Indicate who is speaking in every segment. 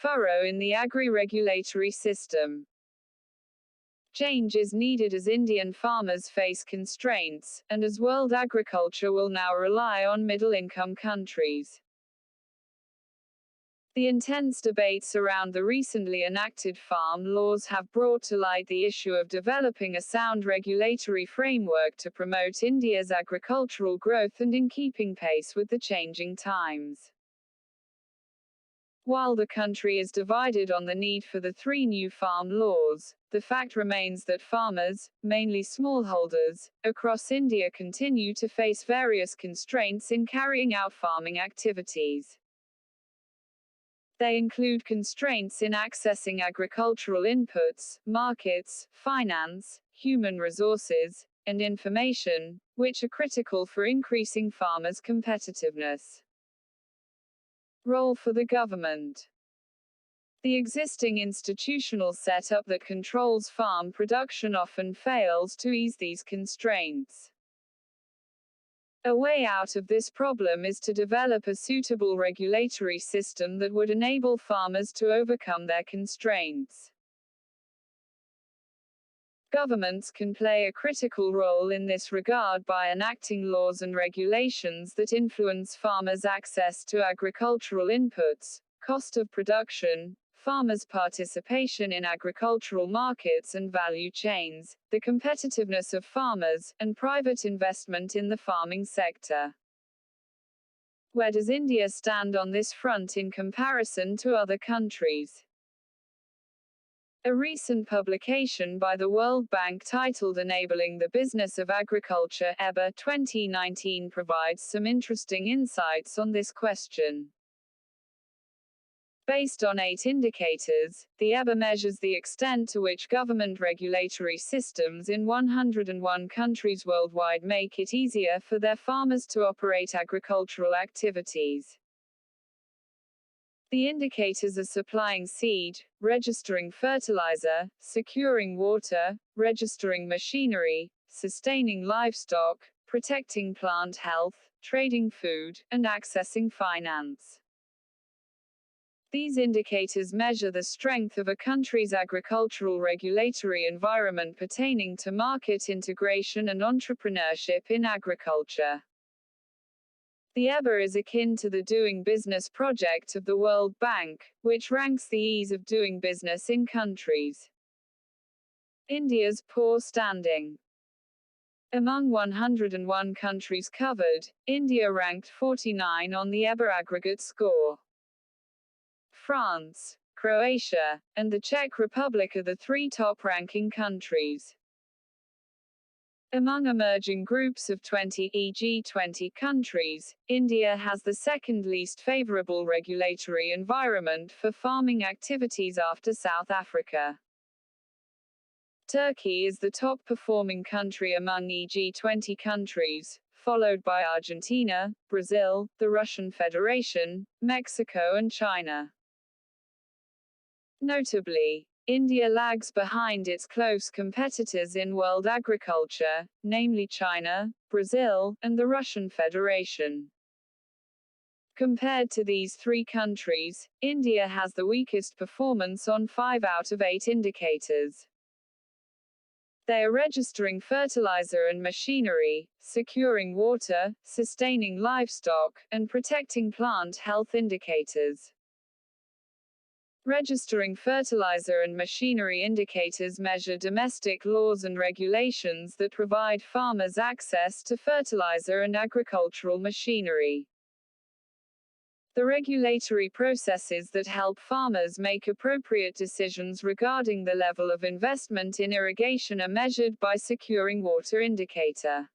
Speaker 1: furrow in the agri-regulatory system. Change is needed as Indian farmers face constraints, and as world agriculture will now rely on middle-income countries. The intense debates around the recently enacted farm laws have brought to light the issue of developing a sound regulatory framework to promote India's agricultural growth and in keeping pace with the changing times. While the country is divided on the need for the three new farm laws, the fact remains that farmers, mainly smallholders, across India continue to face various constraints in carrying out farming activities. They include constraints in accessing agricultural inputs, markets, finance, human resources, and information, which are critical for increasing farmers' competitiveness. Role for the government. The existing institutional setup that controls farm production often fails to ease these constraints. A way out of this problem is to develop a suitable regulatory system that would enable farmers to overcome their constraints. Governments can play a critical role in this regard by enacting laws and regulations that influence farmers' access to agricultural inputs, cost of production, farmers' participation in agricultural markets and value chains, the competitiveness of farmers, and private investment in the farming sector. Where does India stand on this front in comparison to other countries? A recent publication by the World Bank titled Enabling the Business of Agriculture (EBA 2019) provides some interesting insights on this question. Based on 8 indicators, the EBA measures the extent to which government regulatory systems in 101 countries worldwide make it easier for their farmers to operate agricultural activities. The indicators are supplying seed, registering fertilizer, securing water, registering machinery, sustaining livestock, protecting plant health, trading food, and accessing finance. These indicators measure the strength of a country's agricultural regulatory environment pertaining to market integration and entrepreneurship in agriculture. The EBA is akin to the Doing Business project of the World Bank, which ranks the ease of doing business in countries. India's poor standing. Among 101 countries covered, India ranked 49 on the EBA aggregate score. France, Croatia, and the Czech Republic are the 3 top-ranking countries. Among emerging groups of 20, e.g. 20 countries, India has the second least favorable regulatory environment for farming activities after South Africa. Turkey is the top-performing country among e.g. 20 countries, followed by Argentina, Brazil, the Russian Federation, Mexico and China. Notably, India lags behind its close competitors in world agriculture, namely China, Brazil, and the Russian Federation. Compared to these 3 countries, India has the weakest performance on 5 out of 8 indicators. They are registering fertilizer and machinery, securing water, sustaining livestock, and protecting plant health indicators. Registering fertilizer and machinery indicators measure domestic laws and regulations that provide farmers access to fertilizer and agricultural machinery. The regulatory processes that help farmers make appropriate decisions regarding the level of investment in irrigation are measured by securing water indicator.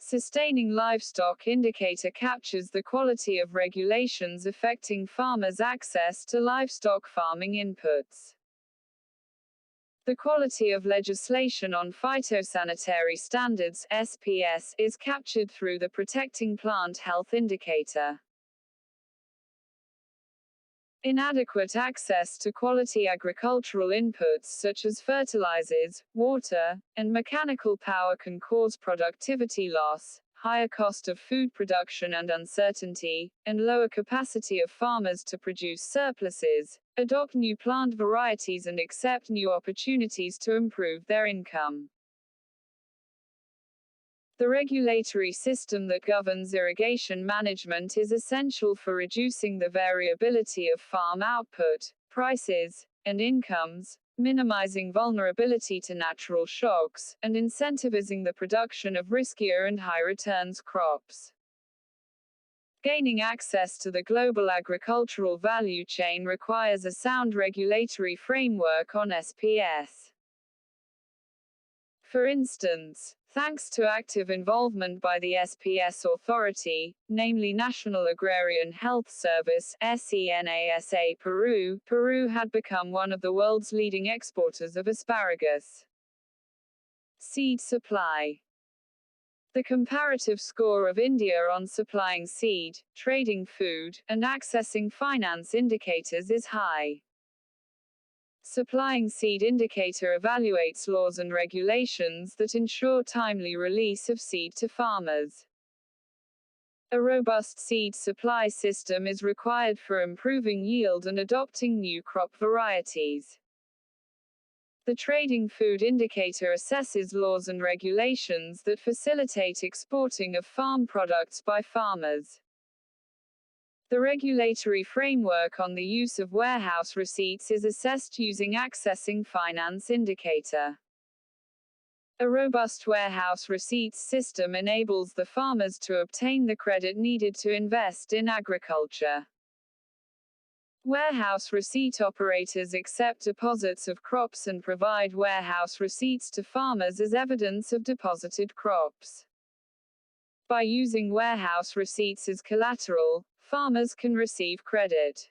Speaker 1: Sustaining livestock indicator captures the quality of regulations affecting farmers' access to livestock farming inputs. The quality of legislation on phytosanitary standards (SPS) is captured through the protecting plant health indicator. Inadequate access to quality agricultural inputs such as fertilizers, water, and mechanical power can cause productivity loss, higher cost of food production and uncertainty, and lower capacity of farmers to produce surpluses, adopt new plant varieties and accept new opportunities to improve their income. The regulatory system that governs irrigation management is essential for reducing the variability of farm output, prices, and incomes, minimizing vulnerability to natural shocks, and incentivizing the production of riskier and high-returns crops. Gaining access to the global agricultural value chain requires a sound regulatory framework on SPS. For instance, thanks to active involvement by the SPS authority, namely National Agrarian Health Service (SENASA) Peru had become one of the world's leading exporters of asparagus. Seed supply. The comparative score of India on supplying seed, trading food, and accessing finance indicators is high. Supplying seed indicator evaluates laws and regulations that ensure timely release of seed to farmers. A robust seed supply system is required for improving yield and adopting new crop varieties. The trading food indicator assesses laws and regulations that facilitate exporting of farm products by farmers. The regulatory framework on the use of warehouse receipts is assessed using accessing finance indicator. A robust warehouse receipts system enables the farmers to obtain the credit needed to invest in agriculture. Warehouse receipt operators accept deposits of crops and provide warehouse receipts to farmers as evidence of deposited crops. By using warehouse receipts as collateral, farmers can receive credit.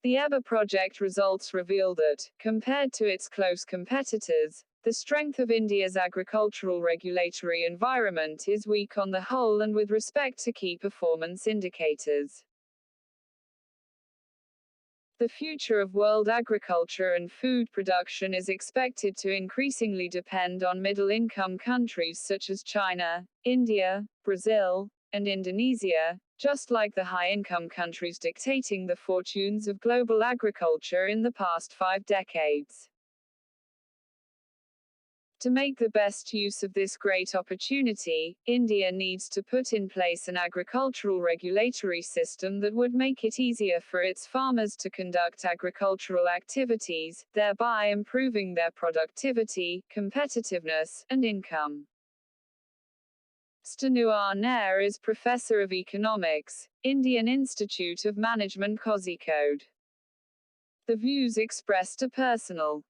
Speaker 1: The EBA project results reveal that, compared to its close competitors, the strength of India's agricultural regulatory environment is weak on the whole and with respect to key performance indicators. The future of world agriculture and food production is expected to increasingly depend on middle-income countries such as China, India, Brazil, and Indonesia, just like the high-income countries dictating the fortunes of global agriculture in the past 5 decades. To make the best use of this great opportunity, India needs to put in place an agricultural regulatory system that would make it easier for its farmers to conduct agricultural activities, thereby improving their productivity, competitiveness, and income. Stanu Nair is Professor of Economics, Indian Institute of Management Kozhikode. The views expressed are personal.